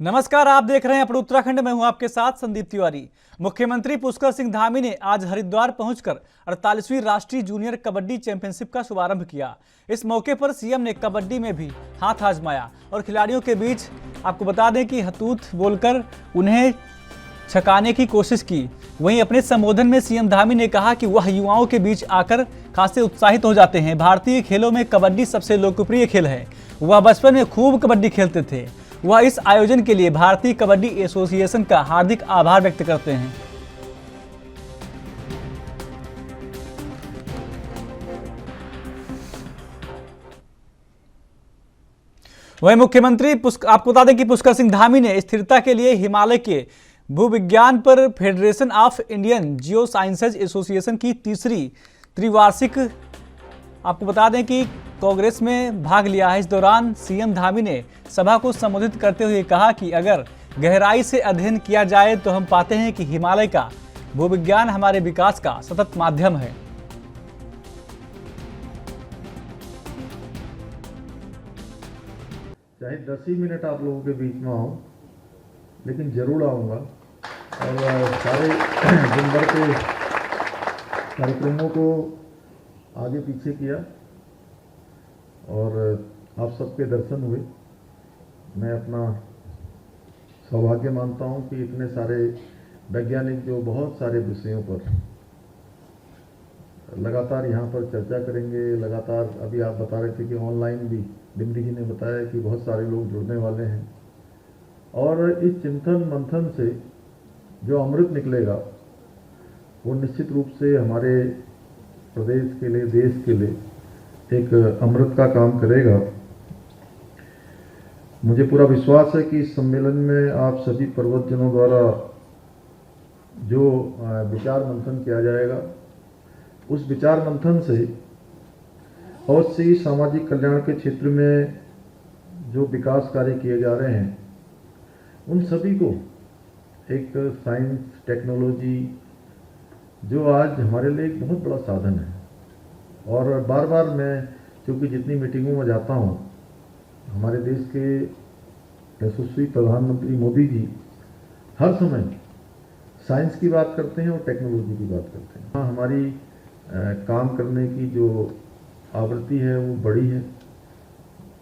नमस्कार, आप देख रहे हैं अपने उत्तराखंड में। हूं आपके साथ संदीप तिवारी। मुख्यमंत्री पुष्कर सिंह धामी ने आज हरिद्वार पहुंचकर 48वीं राष्ट्रीय जूनियर कबड्डी चैंपियनशिप का शुभारंभ किया। इस मौके पर सीएम ने कबड्डी में भी हाथ आजमाया और खिलाड़ियों के बीच आपको बता दें कि हतूत बोलकर उन्हें छकाने की कोशिश की। वहीं अपने संबोधन में सीएम धामी ने कहा कि वह युवाओं के बीच आकर खासे उत्साहित हो जाते हैं। भारतीय खेलों में कबड्डी सबसे लोकप्रिय खेल है। वह बचपन में खूब कबड्डी खेलते थे। वह इस आयोजन के लिए भारतीय कबड्डी एसोसिएशन का हार्दिक आभार व्यक्त करते हैं। वहीं मुख्यमंत्री आपको बता दें कि पुष्कर सिंह धामी ने स्थिरता के लिए हिमालय के भूविज्ञान पर federation of Indian Jio sciences association की तीसरी त्रिवार्षिक आपको बता दें कि कांग्रेस में भाग लिया है। इस दौरान सीएम धामी ने सभा को संबोधित करते हुए कहा कि अगर गहराई से अध्ययन किया जाए तो हम पाते हैं कि हिमालय का भूविज्ञान हमारे विकास का सतत माध्यम है। चाहे 10 ही मिनट आप लोगों के बीच में आऊँ, लेकिन जरूर आऊँगा और सारे दिन भर के कार्यक्रमों को आगे पीछे किया और आप सबके दर्शन हुए। मैं अपना सौभाग्य मानता हूं कि इतने सारे वैज्ञानिक जो बहुत सारे विषयों पर लगातार यहां पर चर्चा करेंगे। लगातार अभी आप बता रहे थे कि ऑनलाइन भी डिम्डी जी ने बताया कि बहुत सारे लोग जुड़ने वाले हैं और इस चिंतन मंथन से जो अमृत निकलेगा वो निश्चित रूप से हमारे प्रदेश के लिए, देश के लिए एक अमृत का काम करेगा। मुझे पूरा विश्वास है कि इस सम्मेलन में आप सभी पर्वतजनों द्वारा जो विचार मंथन किया जाएगा, उस विचार मंथन से बहुत सी सामाजिक कल्याण के क्षेत्र में जो विकास कार्य किए जा रहे हैं, उन सभी को एक साइंस, टेक्नोलॉजी जो आज हमारे लिए एक बहुत बड़ा साधन है। और बार बार मैं क्योंकि जितनी मीटिंगों में जाता हूँ, हमारे देश के यशस्वी प्रधानमंत्री मोदी जी हर समय साइंस की बात करते हैं और टेक्नोलॉजी की बात करते हैं। हाँ, हमारी काम करने की जो आवृत्ति है वो बड़ी है,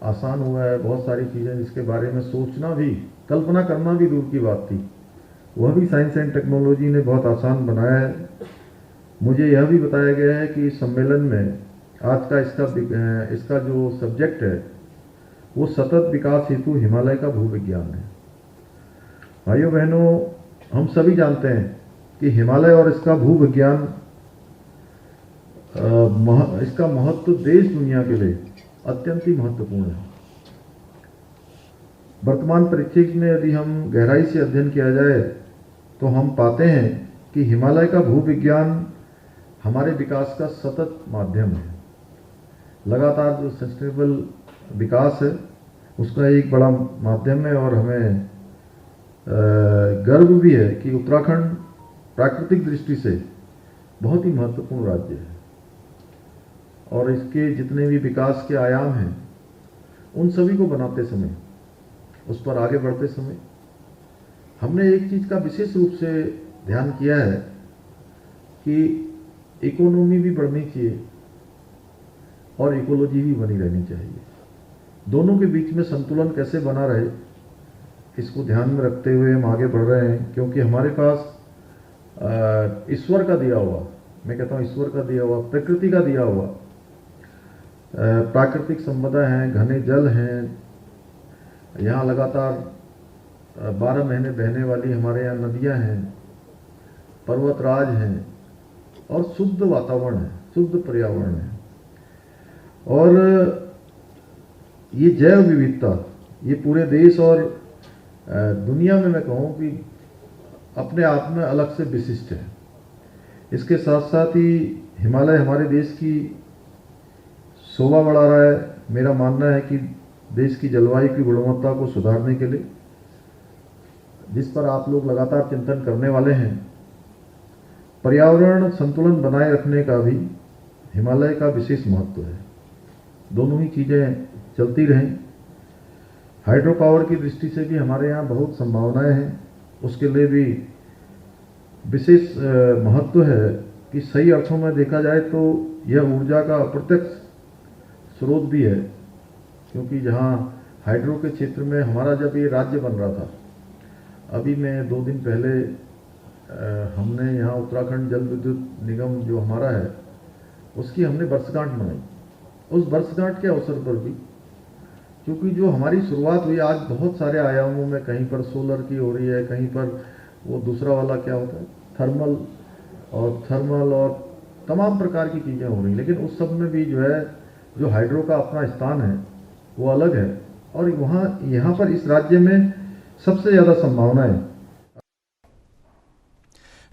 आसान हुआ है। बहुत सारी चीज़ें जिसके बारे में सोचना भी, कल्पना करना भी दूर की बात थी, वह भी साइंस एंड टेक्नोलॉजी ने बहुत आसान बनाया है। मुझे यह भी बताया गया है कि इस सम्मेलन में आज का इसका जो सब्जेक्ट है वो सतत विकास हेतु हिमालय का भूविज्ञान है। भाइयों बहनों, हम सभी जानते हैं कि हिमालय और इसका भूविज्ञान इसका महत्व देश दुनिया के लिए अत्यंत ही महत्वपूर्ण है। वर्तमान परिप्रेक्ष्य में यदि हम गहराई से अध्ययन किया जाए तो हम पाते हैं कि हिमालय का भूविज्ञान हमारे विकास का सतत माध्यम है। लगातार जो सस्टेनेबल विकास है उसका एक बड़ा माध्यम है और हमें गर्व भी है कि उत्तराखंड प्राकृतिक दृष्टि से बहुत ही महत्वपूर्ण राज्य है और इसके जितने भी विकास के आयाम हैं उन सभी को बनाते समय, उस पर आगे बढ़ते समय हमने एक चीज़ का विशेष रूप से ध्यान किया है कि इकोनॉमी भी बढ़नी चाहिए और इकोलॉजी भी बनी रहनी चाहिए। दोनों के बीच में संतुलन कैसे बना रहे, इसको ध्यान में रखते हुए हम आगे बढ़ रहे हैं। क्योंकि हमारे पास ईश्वर का दिया हुआ, मैं कहता हूँ ईश्वर का दिया हुआ, प्रकृति का दिया हुआ प्राकृतिक संपदा हैं, घने जल हैं, यहाँ लगातार 12 महीने बहने वाली हमारे यहाँ नदियाँ हैं, पर्वतराज हैं और शुद्ध वातावरण है, शुद्ध पर्यावरण है। और ये जैव विविधता ये पूरे देश और दुनिया में मैं कहूँ कि अपने आप में अलग से विशिष्ट है। इसके साथ साथ ही हिमालय हमारे देश की शोभा बढ़ा रहा है। मेरा मानना है कि देश की जलवायु की गुणवत्ता को सुधारने के लिए, जिस पर आप लोग लगातार चिंतन करने वाले हैं, पर्यावरण संतुलन बनाए रखने का भी हिमालय का विशेष महत्व है। दोनों ही चीज़ें चलती रहें। हाइड्रो पावर की दृष्टि से भी हमारे यहाँ बहुत संभावनाएं हैं। उसके लिए भी विशेष महत्व है कि सही अर्थों में देखा जाए तो यह ऊर्जा का अप्रत्यक्ष स्रोत भी है, क्योंकि जहाँ हाइड्रो के क्षेत्र में हमारा जब ये राज्य बन रहा था, अभी मैं 2 दिन पहले हमने यहाँ उत्तराखंड जल विद्युत निगम जो हमारा है उसकी हमने वर्षगांठ मनाई। उस वर्षगांठ के अवसर पर भी, क्योंकि जो हमारी शुरुआत हुई आज बहुत सारे आयामों में, कहीं पर सोलर की हो रही है, कहीं पर वो दूसरा वाला क्या होता है थर्मल और तमाम प्रकार की चीज़ें हो रही, लेकिन उस सब में भी जो है जो हाइड्रो का अपना स्थान है वो अलग है। और यहाँ पर इस राज्य में सबसे ज़्यादा संभावना है।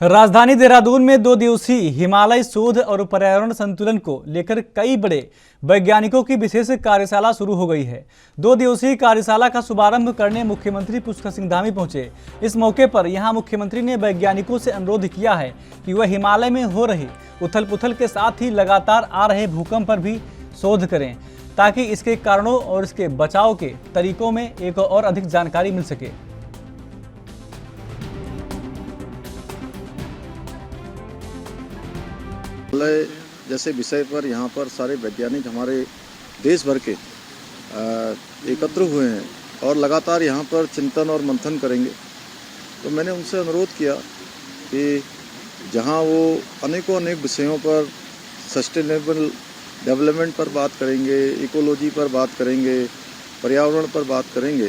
राजधानी देहरादून में 2 दिवसीय हिमालय शोध और पर्यावरण संतुलन को लेकर कई बड़े वैज्ञानिकों की विशेष कार्यशाला शुरू हो गई है। 2 दिवसीय कार्यशाला का शुभारंभ करने मुख्यमंत्री पुष्कर सिंह धामी पहुंचे। इस मौके पर यहां मुख्यमंत्री ने वैज्ञानिकों से अनुरोध किया है कि वह हिमालय में हो रही उथल पुथल के साथ ही लगातार आ रहे भूकंप पर भी शोध करें, ताकि इसके कारणों और इसके बचाव के तरीकों में एक और अधिक जानकारी मिल सके। हिमालय जैसे विषय पर यहाँ पर सारे वैज्ञानिक हमारे देश भर के एकत्र हुए हैं और लगातार यहाँ पर चिंतन और मंथन करेंगे। तो मैंने उनसे अनुरोध किया कि जहाँ वो अनेक विषयों पर सस्टेनेबल डेवलपमेंट पर बात करेंगे, इकोलॉजी पर बात करेंगे, पर्यावरण पर बात करेंगे,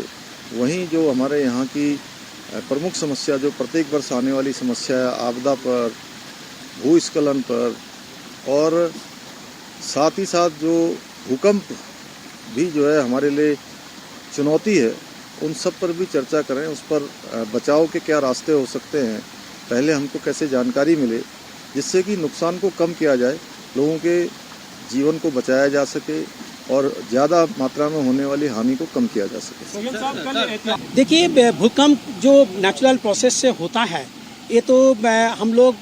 वहीं जो हमारे यहाँ की प्रमुख समस्या जो प्रत्येक वर्ष आने वाली समस्या है, आपदा पर, भूस्खलन पर और साथ ही साथ जो भूकंप भी जो है हमारे लिए चुनौती है, उन सब पर भी चर्चा करें। उस पर बचाव के क्या रास्ते हो सकते हैं, पहले हमको कैसे जानकारी मिले जिससे कि नुकसान को कम किया जाए, लोगों के जीवन को बचाया जा सके और ज़्यादा मात्रा में होने वाली हानि को कम किया जा सके। देखिए, भूकंप जो नेचुरल प्रोसेस से होता है, ये तो हम लोग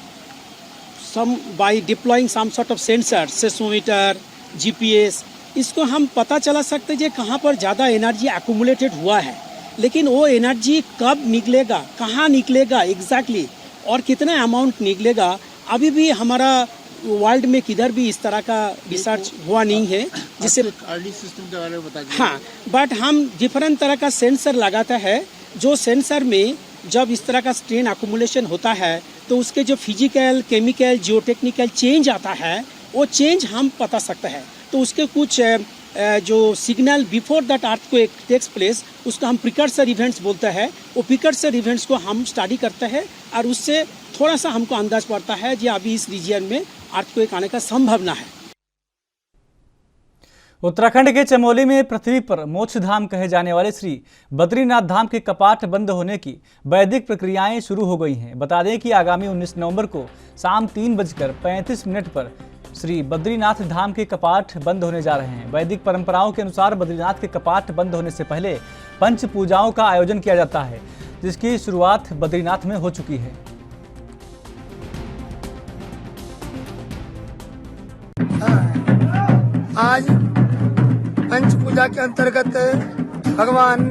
by deploying some sort of sensor, seismometer, GPS, इसको हम पता चला सकते हैं कहाँ पर ज़्यादा एनर्जी एक्यूमुलेटेड हुआ है, लेकिन वो एनर्जी कब निकलेगा, कहाँ निकलेगा एग्जैक्टली और कितना अमाउंट निकलेगा, अभी भी हमारा वर्ल्ड में किधर भी इस तरह का रिसर्च हुआ नहीं है जिससे अर्ली सिस्टम के बारे में बता। हाँ, बट हम डिफरेंट तरह का सेंसर लगाता है, जो सेंसर में जब इस तरह का स्ट्रेन अक्यूमुलेशन होता है तो उसके जो फिजिकल, केमिकल, जियोटेक्निकल चेंज आता है, वो चेंज हम पता सकते हैं। तो उसके कुछ जो signal before that earthquake takes place, उसको हम प्रिकर्सर इवेंट्स बोलते हैं। वो प्रिकर्सर इवेंट्स को हम स्टडी करते हैं और उससे थोड़ा सा हमको अंदाज पड़ता है कि अभी इस रीजन में अर्थक्वेक आने का संभावना है। उत्तराखंड के चमोली में पृथ्वी पर मोक्ष धाम कहे जाने वाले श्री बद्रीनाथ धाम के कपाट बंद होने की वैदिक प्रक्रियाएं शुरू हो गई हैं। बता दें कि आगामी 19 नवंबर को शाम 3:35 पर श्री बद्रीनाथ धाम के कपाट बंद होने जा रहे हैं। वैदिक परंपराओं के अनुसार बद्रीनाथ के कपाट बंद होने से पहले पंच पूजाओं का आयोजन किया जाता है, जिसकी शुरुआत बद्रीनाथ में हो चुकी है। आज पंच पूजा के अंतर्गत भगवान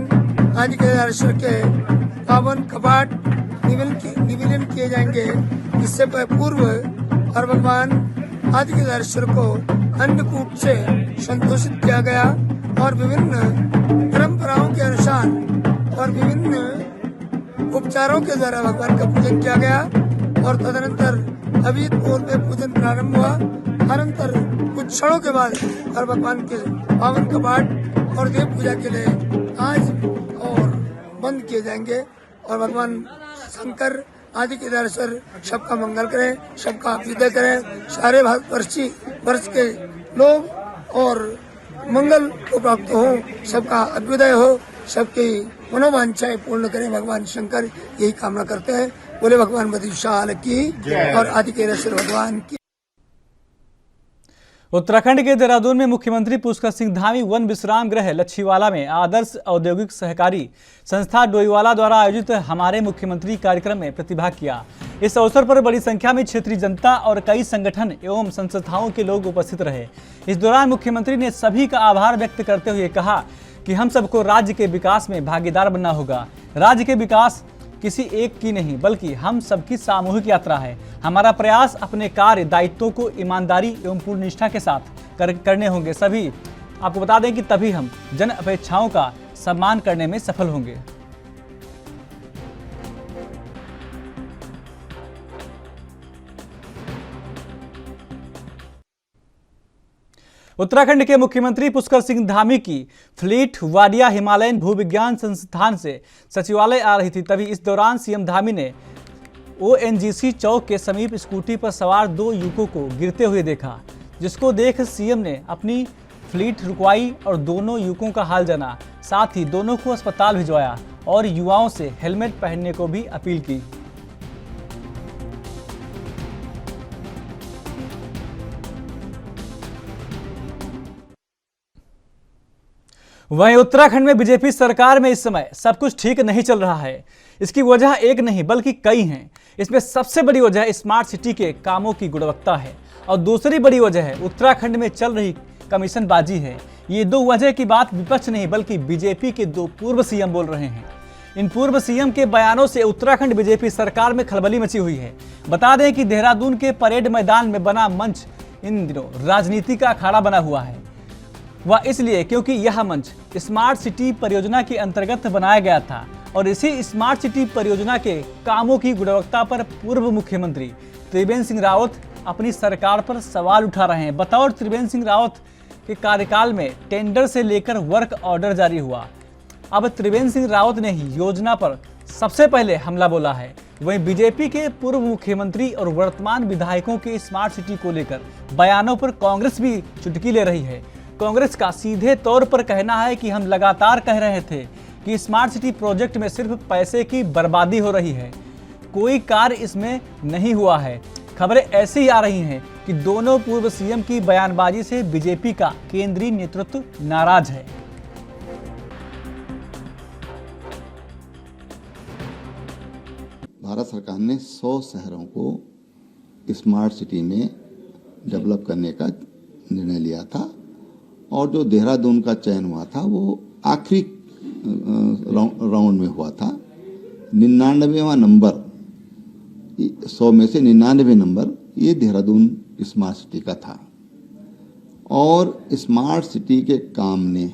आदिकेदारेश्वर के पावन कपाट निविलिन किए जाएंगे। इससे पूर्व और भगवान आदिकेदारेश्वर को अन्नकूट से संतोषित किया गया और विभिन्न परंपराओं के अनुसार और विभिन्न उपचारों के द्वारा भगवान का पूजन किया गया और तदनंतर अभी पूर्व में पूजन प्रारंभ हुआ। अनंतर कुछ क्षणों के बाद और भगवान के पावन कपाट और देव पूजा के लिए आज और बंद किए जाएंगे और भगवान शंकर आदिकेदारेश्वर सबका मंगल करें, सबका अभ्युदय करें, सारे भारतवर्ष के लोग और मंगल को प्राप्त हो, सबका अभ्युदय हो, सबकी मनोवांछाएं पूर्ण करें। भगवान शंकर यही कामना करते हैं। बोले भगवान बद्रीशाल की और आदिकेदारेश्वर भगवान की। उत्तराखंड के देहरादून में मुख्यमंत्री पुष्कर सिंह धामी वन विश्राम गृह लच्छीवाला में आदर्श औद्योगिक सहकारी संस्था डोईवाला द्वारा आयोजित हमारे मुख्यमंत्री कार्यक्रम में प्रतिभाग किया। इस अवसर पर बड़ी संख्या में क्षेत्रीय जनता और कई संगठन एवं संस्थाओं के लोग उपस्थित रहे। इस दौरान मुख्यमंत्री ने सभी का आभार व्यक्त करते हुए कहा कि हम सबको राज्य के विकास में भागीदार बनना होगा। राज्य के विकास किसी एक की नहीं बल्कि हम सबकी सामूहिक यात्रा है। हमारा प्रयास अपने कार्य दायित्वों को ईमानदारी एवं पूर्ण निष्ठा के साथ करने होंगे। सभी आपको बता दें कि तभी हम जन अपेक्षाओं का सम्मान करने में सफल होंगे। उत्तराखंड के मुख्यमंत्री पुष्कर सिंह धामी की फ्लीट वाडिया हिमालयन भूविज्ञान संस्थान से सचिवालय आ रही थी। तभी इस दौरान सीएम धामी ने ओएनजीसी चौक के समीप स्कूटी पर सवार 2 युवकों को गिरते हुए देखा, जिसको देख सीएम ने अपनी फ्लीट रुकवाई और दोनों युवकों का हाल जाना। साथ ही दोनों को अस्पताल भिजवाया और युवाओं से हेलमेट पहनने को भी अपील की। वहीं उत्तराखंड में बीजेपी सरकार में इस समय सब कुछ ठीक नहीं चल रहा है। इसकी वजह एक नहीं बल्कि कई हैं। इसमें सबसे बड़ी वजह स्मार्ट सिटी के कामों की गुणवत्ता है और दूसरी बड़ी वजह है उत्तराखंड में चल रही कमीशनबाजी है। ये 2 वजह की बात विपक्ष नहीं बल्कि बीजेपी के 2 पूर्व सीएम बोल रहे हैं। इन पूर्व सीएम के बयानों से उत्तराखंड बीजेपी सरकार में खलबली मची हुई है। बता दें कि देहरादून के परेड मैदान में बना मंच इन दिनों राजनीति का अखाड़ा बना हुआ है। वह इसलिए क्योंकि यह मंच स्मार्ट सिटी परियोजना के अंतर्गत बनाया गया था और इसी स्मार्ट सिटी परियोजना के कामों की गुणवत्ता पर पूर्व मुख्यमंत्री त्रिवेंद्र सिंह रावत अपनी सरकार पर सवाल उठा रहे हैं। बतौर त्रिवेंद्र सिंह रावत के कार्यकाल में टेंडर से लेकर वर्क ऑर्डर जारी हुआ। अब त्रिवेंद्र सिंह रावत ने ही योजना पर सबसे पहले हमला बोला है। वहीं बीजेपी के पूर्व मुख्यमंत्री और वर्तमान विधायकों के स्मार्ट सिटी को लेकर बयानों पर कांग्रेस भी चुटकी ले रही है। कांग्रेस का सीधे तौर पर कहना है कि हम लगातार कह रहे थे कि स्मार्ट सिटी प्रोजेक्ट में सिर्फ पैसे की बर्बादी हो रही है, कोई कार्य इसमें नहीं हुआ है। खबरें ऐसी ही आ रही हैं कि दोनों पूर्व सीएम की बयानबाजी से बीजेपी का केंद्रीय नेतृत्व नाराज है। भारत सरकार ने 100 शहरों को स्मार्ट सिटी में डेवलप करने का निर्णय लिया था और जो देहरादून का चयन हुआ था वो आखिरी राउंड में हुआ था। 99वां नंबर, 100 में से 99 नंबर ये देहरादून स्मार्ट सिटी का था। और स्मार्ट सिटी के काम ने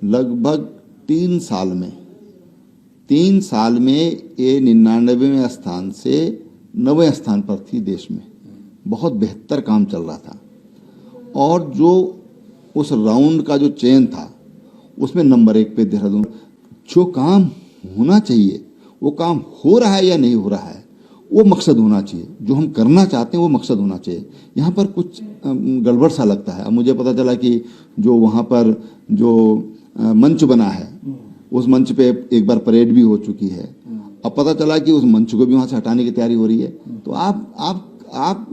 लगभग 3 साल में ये 99वें स्थान से 9वें स्थान पर थी देश में। बहुत बेहतर काम चल रहा था और जो उस राउंड का जो चयन था उसमें नंबर 1 पे देहरादून। जो काम होना चाहिए वो काम हो रहा है या नहीं हो रहा है, वो मकसद होना चाहिए। जो हम करना चाहते हैं वो मकसद होना चाहिए। यहाँ पर कुछ गड़बड़ सा लगता है। अब मुझे पता चला कि जो वहाँ पर जो मंच बना है उस मंच पे एक बार परेड भी हो चुकी है। अब पता चला कि उस मंच को भी वहाँ से हटाने की तैयारी हो रही है। तो आप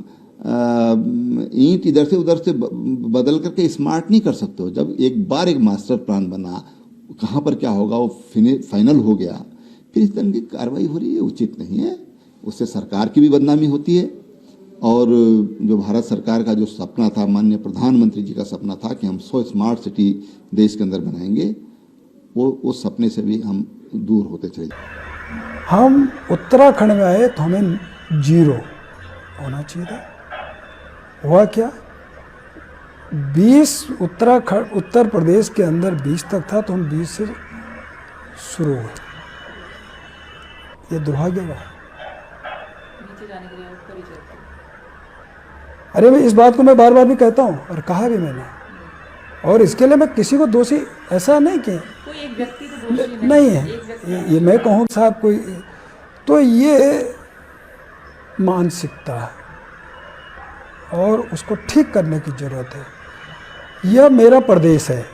ईंट इधर से उधर से बदल करके स्मार्ट नहीं कर सकते हो। जब एक बार एक मास्टर प्लान बना, कहाँ पर क्या होगा वो फाइनल हो गया, फिर इस तरह की कार्रवाई हो रही है, उचित नहीं है। उससे सरकार की भी बदनामी होती है। और जो भारत सरकार का जो सपना था, माननीय प्रधानमंत्री जी का सपना था कि हम 100 स्मार्ट सिटी देश के अंदर बनाएंगे, वो उस सपने से भी हम दूर होते चले। हम उत्तराखंड में आए तो हमें 0 होना चाहिए था। हुआ क्या, 20 उत्तर प्रदेश के अंदर 20 तक था तो हम 20 से शुरू हुए। ये दुर्भाग्य रहा। अरे मैं इस बात को मैं बार बार भी कहता हूँ और कहा भी मैंने, और इसके लिए मैं किसी को दोषी ऐसा नहीं कि कोई एक व्यक्ति तो दोषी नहीं है। ये मैं कहूँ साहब कोई, तो ये मानसिकता है और उसको ठीक करने की ज़रूरत है। यह मेरा प्रदेश है,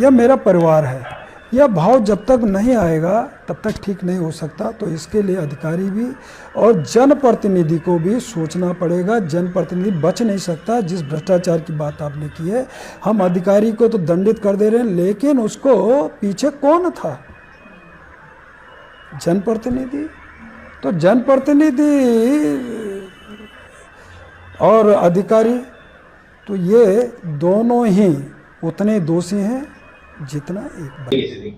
यह मेरा परिवार है। यह भाव जब तक नहीं आएगा तब तक ठीक नहीं हो सकता। तो इसके लिए अधिकारी भी और जनप्रतिनिधि को भी सोचना पड़ेगा। जनप्रतिनिधि बच नहीं सकता। जिस भ्रष्टाचार की बात आपने की है, हम अधिकारी को तो दंडित कर दे रहे हैं, लेकिन उसको पीछे कौन था? जनप्रतिनिधि। तो जनप्रतिनिधि और अधिकारी, तो ये दोनों ही उतने दोषी हैं जितना एक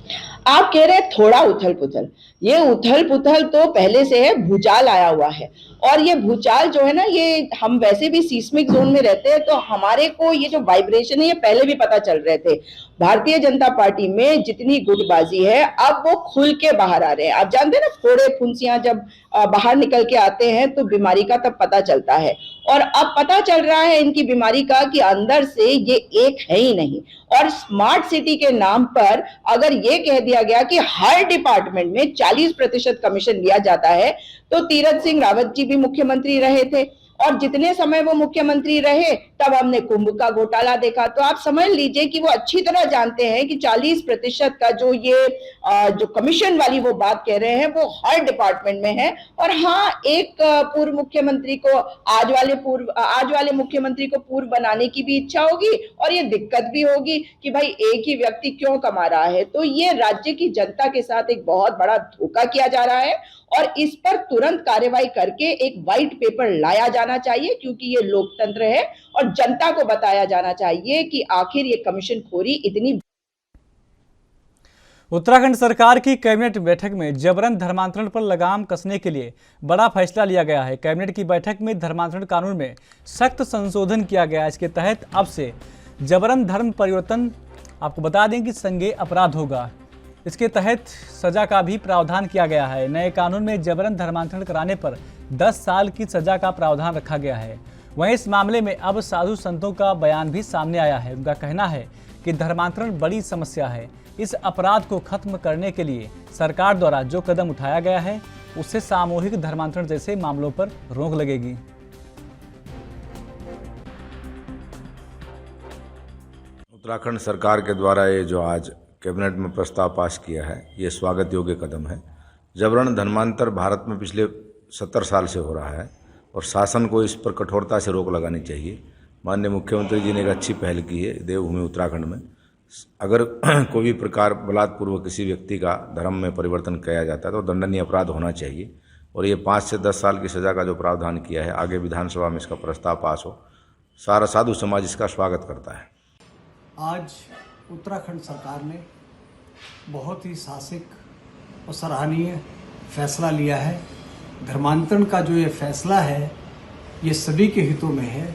आप कह रहे हैं थोड़ा उथल पुथल, ये उथल पुथल तो पहले से है, भूचाल आया हुआ है। और ये भूचाल जो है ना, ये हम वैसे भी सीस्मिक जोन में रहते हैं, तो हमारे को ये जो वाइब्रेशन है ये पहले भी पता चल रहे थे। भारतीय जनता पार्टी में जितनी गुटबाजी है अब वो खुल के बाहर आ रहे हैं। आप जानते हैं ना, फोड़े फुंसियां जब बाहर निकल के आते हैं तो बीमारी का तब पता चलता है। और अब पता चल रहा है इनकी बीमारी का कि अंदर से ये एक है ही नहीं। और स्मार्ट सिटी के नाम पर अगर ये कह दिया गया कि हर डिपार्टमेंट में 40% कमीशन लिया जाता है, तो तीरथ सिंह रावत जी भी मुख्यमंत्री रहे थे और जितने समय वो मुख्यमंत्री रहे तब हमने कुंभ का घोटाला देखा। तो आप समझ लीजिए कि वो अच्छी तरह जानते हैं कि 40% का जो ये जो कमीशन वाली वो बात कह रहे हैं वो हर डिपार्टमेंट में है। और हाँ, एक पूर्व मुख्यमंत्री को आज वाले मुख्यमंत्री को पूर्व बनाने की भी इच्छा होगी और ये दिक्कत भी होगी कि भाई एक ही व्यक्ति क्यों कमा रहा है। तो ये राज्य की जनता के साथ एक बहुत बड़ा धोखा किया जा रहा है और इस पर तुरंत कार्रवाई करके एक व्हाइट पेपर लाया जाना चाहिए, क्योंकि ये लोकतंत्र है और जनता को बताया जाना चाहिए कि आखिर ये कमीशन खोरी इतनी। उत्तराखंड सरकार की कैबिनेट बैठक में जबरन धर्मांतरण पर लगाम कसने के लिए बड़ा फैसला लिया गया है। कैबिनेट की बैठक में धर्मांतरण कानून में सख्त संशोधन किया गया है। इसके तहत अब से जबरन धर्म परिवर्तन, आपको बता दें कि संज्ञेय अपराध होगा। इसके तहत सजा का भी प्रावधान किया गया है। नए कानून में जबरन धर्मांतरण कराने पर 10 साल की सजा का प्रावधान रखा गया है। वहीं इस मामले में अब साधु संतों का बयान भी सामने आया है। उनका कहना है कि धर्मांतरण बड़ी समस्या है। इस अपराध को खत्म करने के लिए सरकार द्वारा जो कदम उठाया गया है उससे सामूहिक धर्मांतरण जैसे मामलों पर रोक लगेगी। उत्तराखंड सरकार के द्वारा ये जो आज कैबिनेट में प्रस्ताव पास किया है, ये स्वागत योग्य कदम है। जबरन धर्मांतर भारत में पिछले 70 साल से हो रहा है और शासन को इस पर कठोरता से रोक लगानी चाहिए। माननीय मुख्यमंत्री जी ने एक अच्छी पहल की है देवभूमि उत्तराखंड में। अगर कोई भी प्रकार बलात्पूर्वक किसी व्यक्ति का धर्म में परिवर्तन किया जाता है तो दंडनीय अपराध होना चाहिए और ये 5 से 10 साल की सज़ा का जो प्रावधान किया है, आगे विधानसभा में इसका प्रस्ताव पास हो, सारा साधु समाज इसका स्वागत करता है। आज उत्तराखंड सरकार ने बहुत ही साहसिक और सराहनीय फैसला लिया है। धर्मांतरण का जो ये फैसला है ये सभी के हितों में है।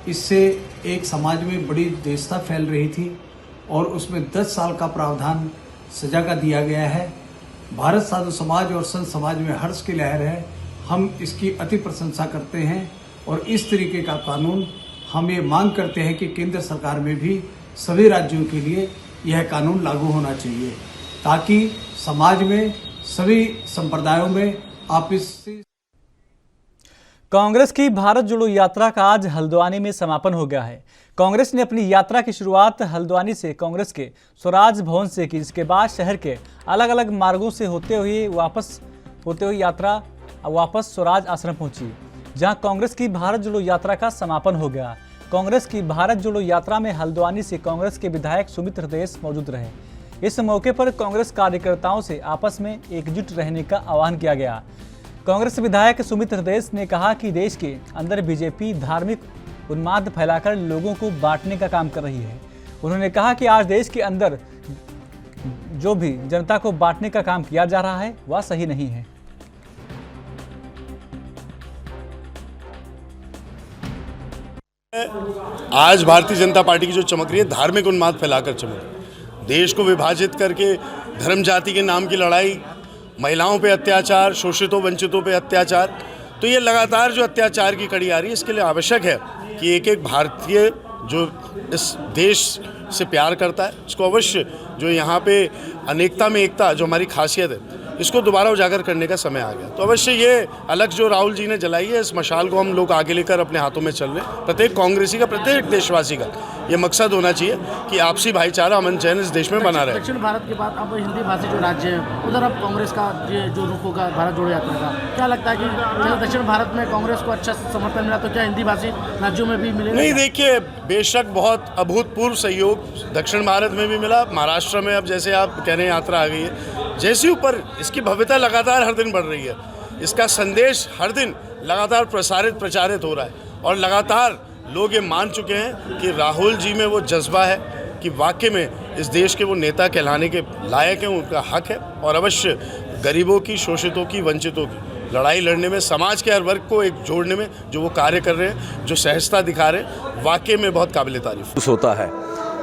इससे एक समाज में बड़ी द्वेषता फैल रही थी और उसमें 10 साल का प्रावधान सजा का दिया गया है। भारत साधु समाज और संत समाज में हर्ष की लहर है। हम इसकी अति प्रशंसा करते हैं और इस तरीके का कानून हम ये मांग करते हैं कि केंद्र सरकार में भी सभी राज्यों के लिए यह कानून लागू होना चाहिए, ताकि समाज में सभी संप्रदायों में आपसी। कांग्रेस की भारत जोड़ो यात्रा का आज हल्द्वानी में समापन हो गया है। कांग्रेस ने अपनी यात्रा की शुरुआत हल्द्वानी से कांग्रेस के स्वराज भवन से की। इसके बाद शहर के अलग अलग मार्गों से होते हुए यात्रा वापस स्वराज आश्रम पहुंची, जहां कांग्रेस की भारत जोड़ो यात्रा का समापन हो गया। कांग्रेस की भारत जोड़ो यात्रा में हल्द्वानी से कांग्रेस के विधायक सुमित हृदयेश मौजूद रहे। इस मौके पर कांग्रेस कार्यकर्ताओं से आपस में एकजुट रहने का आह्वान किया गया। कांग्रेस विधायक सुमित हृदयेश ने कहा कि देश के अंदर बीजेपी धार्मिक उन्माद फैलाकर लोगों को बांटने का काम कर रही है। उन्होंने कहा कि आज देश के अंदर जो भी जनता को बांटने का काम किया जा रहा है वह सही नहीं है। आज भारतीय जनता पार्टी की जो चमक रही है, धार्मिक उन्माद फैलाकर चमक, देश को विभाजित करके धर्म जाति के नाम की लड़ाई, महिलाओं पे अत्याचार, शोषितों वंचितों पे अत्याचार, तो ये लगातार जो अत्याचार की कड़ी आ रही है, इसके लिए आवश्यक है कि एक एक भारतीय जो इस देश से प्यार करता है, इसको अवश्य जो यहाँ पे अनेकता में एकता जो हमारी खासियत है, इसको दोबारा उजागर करने का समय आ गया। तो अवश्य ये अलग जो राहुल जी ने जलाई है, इस मशाल को हम लोग आगे लेकर अपने हाथों में चल रहे हैं। प्रत्येक कांग्रेसी का, प्रत्येक देशवासी का ये मकसद होना चाहिए कि आपसी भाईचारा, अमन चैन इस देश में बना रहे। दक्षिण भारत के बाद अब हिंदी भाषी जो राज्य है उधर अब कांग्रेस का जो रुख होगा भारत जोड़ो यात्रा का, क्या लगता है कि दक्षिण भारत में कांग्रेस को अच्छा समर्थन मिला तो क्या हिंदी भाषी राज्यों में भी मिलेगा? नहीं, देखिए, बेशक बहुत अभूतपूर्व सहयोग दक्षिण भारत में भी मिला। महाराष्ट्र में अब जैसे आप कह रहे हैं यात्रा आ गई है, जैसे ऊपर इसकी भव्यता लगातार हर दिन बढ़ रही है, इसका संदेश हर दिन लगातार प्रचारित हो रहा है और लगातार लोग ये मान चुके हैं कि राहुल जी में वो जज्बा है कि वाकई में इस देश के वो नेता कहलाने के लायक हैं, उनका हक है। और अवश्य गरीबों की, शोषितों की, वंचितों की लड़ाई लड़ने में, समाज के हर वर्ग को एक जोड़ने में जो वो कार्य कर रहे हैं, जो सहजता दिखा रहे हैं, वाकई में बहुत काबिल तारीफ होता है।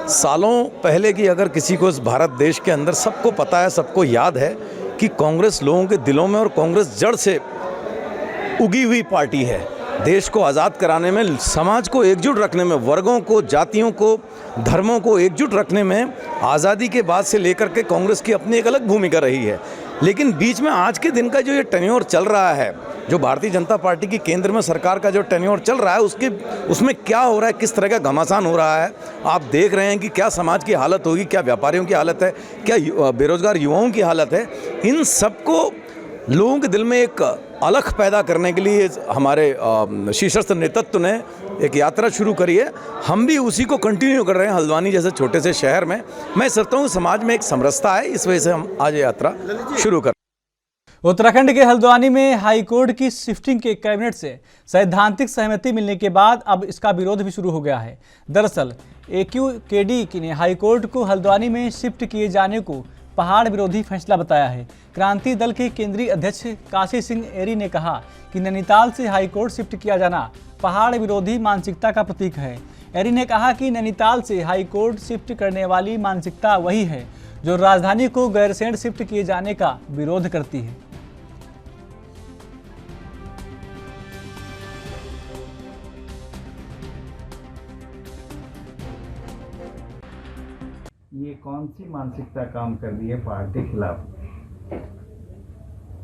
सालों पहले की अगर किसी को इस भारत देश के अंदर सबको पता है, सबको याद है कि कांग्रेस लोगों के दिलों में और कांग्रेस जड़ से उगी हुई पार्टी है। देश को आज़ाद कराने में, समाज को एकजुट रखने में, वर्गों को, जातियों को, धर्मों को एकजुट रखने में आज़ादी के बाद से लेकर के कांग्रेस की अपनी एक अलग भूमिका रही है। लेकिन बीच में आज के दिन का जो ये टेन्योर चल रहा है, जो भारतीय जनता पार्टी की केंद्र में सरकार का जो टेन्योर चल रहा है, उसमें क्या हो रहा है, किस तरह का घमासान हो रहा है, आप देख रहे हैं कि क्या समाज की हालत होगी, क्या व्यापारियों की हालत है, क्या बेरोजगार युवाओं की हालत है। इन सबको लोगों के दिल में एक अलख पैदा करने के लिए हमारे शीर्षस्थ नेतृत्व ने एक यात्रा शुरू करी है। हम भी उसी को कंटिन्यू कर रहे हैं हल्द्वानी जैसे छोटे से शहर में। मैं समझता हूँ समाज में एक समरसता है, इस वजह से हम आज यात्रा शुरू कर। उत्तराखंड के हल्द्वानी में हाईकोर्ट की शिफ्टिंग के कैबिनेट से सैद्धांतिक सहमति मिलने के बाद अब इसका विरोध भी शुरू हो गया है। दरअसल AQKD ने हाईकोर्ट को हल्द्वानी में शिफ्ट किए जाने को पहाड़ विरोधी फैसला बताया है। क्रांति दल के केंद्रीय अध्यक्ष काशी सिंह एरी ने कहा कि नैनीताल से हाईकोर्ट शिफ्ट किया जाना पहाड़ विरोधी मानसिकता का प्रतीक है। एरी ने कहा कि नैनीताल से हाईकोर्ट शिफ्ट करने वाली मानसिकता वही है जो राजधानी को गैरसैंण शिफ्ट किए जाने का विरोध करती है। ये कौन सी मानसिकता काम कर रही है पहाड़ के खिलाफ?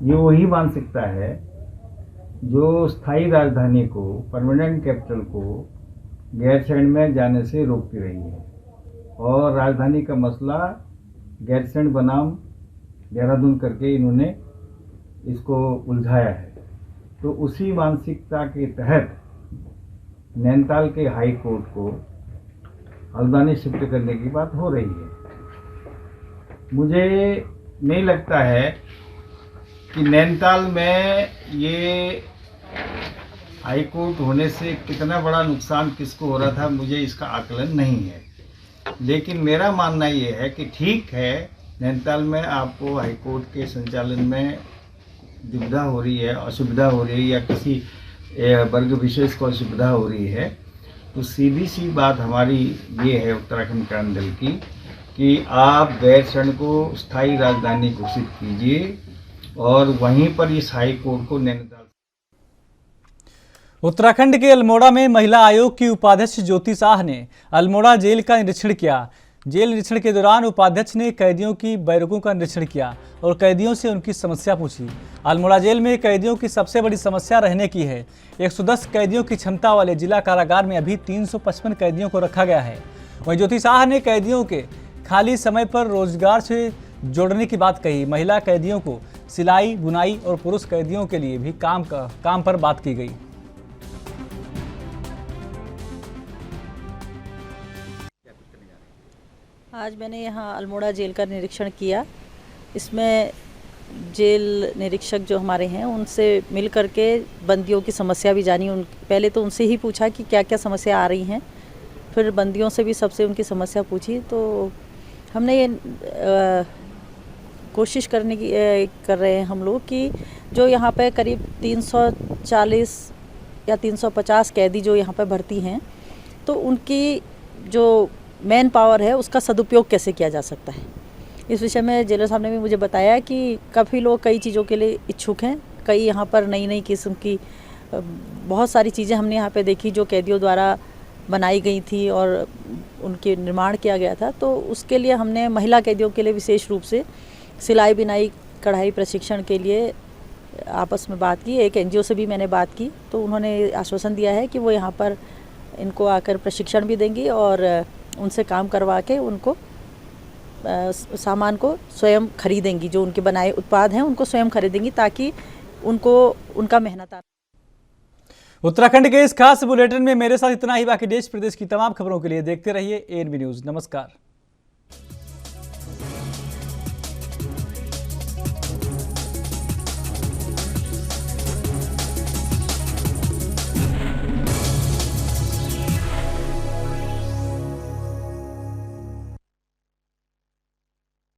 ये वही मानसिकता है जो स्थायी राजधानी को, परमानेंट कैपिटल को गैरसैंण में जाने से रोकती रही है। और राजधानी का मसला गैरसैंण बनाम देहरादून करके इन्होंने इसको उलझाया है। तो उसी मानसिकता के तहत नैनीताल के हाई कोर्ट को हल्द्वानी शिफ्ट करने की बात हो रही है। मुझे नहीं लगता है कि नैनीताल में ये हाई कोर्ट होने से कितना बड़ा नुकसान किसको हो रहा था, मुझे इसका आकलन नहीं है। लेकिन मेरा मानना ये है कि ठीक है, नैनीताल में आपको हाई कोर्ट के संचालन में दुविधा हो रही है, असुविधा हो रही है, या किसी वर्ग विशेष को असुविधा हो रही है, तो सीधी सी बात हमारी ये है उत्तराखंड क्रांति दल की कि आप गैरसैंण को स्थायी राजधानी घोषित कीजिए और वहीं पर इस हाई कोर्ट को नैनीताल। उत्तराखंड के अल्मोड़ा में महिला आयोग की उपाध्यक्ष ज्योति शाह ने अल्मोड़ा जेल का निरीक्षण किया। जेल निरीक्षण के दौरान उपाध्यक्ष ने कैदियों की बैरकों का निरीक्षण किया और कैदियों से उनकी समस्या पूछी। अल्मोड़ा जेल में कैदियों की सबसे बड़ी समस्या रहने की है। 110 कैदियों की क्षमता वाले जिला कारागार में अभी 355 कैदियों को रखा गया है। वहीं ज्योति शाह ने कैदियों के खाली समय पर रोजगार से जोड़ने की बात कही। महिला कैदियों को सिलाई, बुनाई और पुरुष कैदियों के लिए भी काम पर बात की गई। आज मैंने यहाँ अल्मोड़ा जेल का निरीक्षण किया। इसमें जेल निरीक्षक जो हमारे हैं उनसे मिल करके बंदियों की समस्या भी जानी। पहले तो उनसे ही पूछा कि क्या क्या समस्या आ रही हैं, फिर बंदियों से भी सबसे उनकी समस्या पूछी। तो हमने ये कोशिश कर रहे हैं हम लोग कि जो यहाँ पे करीब 340 या 350 कैदी जो यहाँ पे भर्ती हैं, तो उनकी जो मैन पावर है उसका सदुपयोग कैसे किया जा सकता है। इस विषय में जेलर साहब ने भी मुझे बताया कि काफ़ी लोग कई चीज़ों के लिए इच्छुक हैं। कई यहाँ पर नई नई किस्म की बहुत सारी चीज़ें हमने यहाँ पे देखी जो कैदियों द्वारा बनाई गई थी और उनके निर्माण किया गया था। तो उसके लिए हमने महिला कैदियों के लिए विशेष रूप से सिलाई, बिनाई, कढ़ाई प्रशिक्षण के लिए आपस में बात की। एक NGO से भी मैंने बात की, तो उन्होंने आश्वासन दिया है कि वो यहाँ पर इनको आकर प्रशिक्षण भी देंगी और उनसे काम करवा के उनको सामान को स्वयं खरीदेंगी। जो उनके बनाए उत्पाद हैं उनको स्वयं खरीदेंगी ताकि उनको उनका मेहनत। उत्तराखंड के इस खास बुलेटिन में मेरे साथ इतना ही। बाकी देश प्रदेश की तमाम खबरों के लिए देखते रहिए ANB न्यूज़। नमस्कार।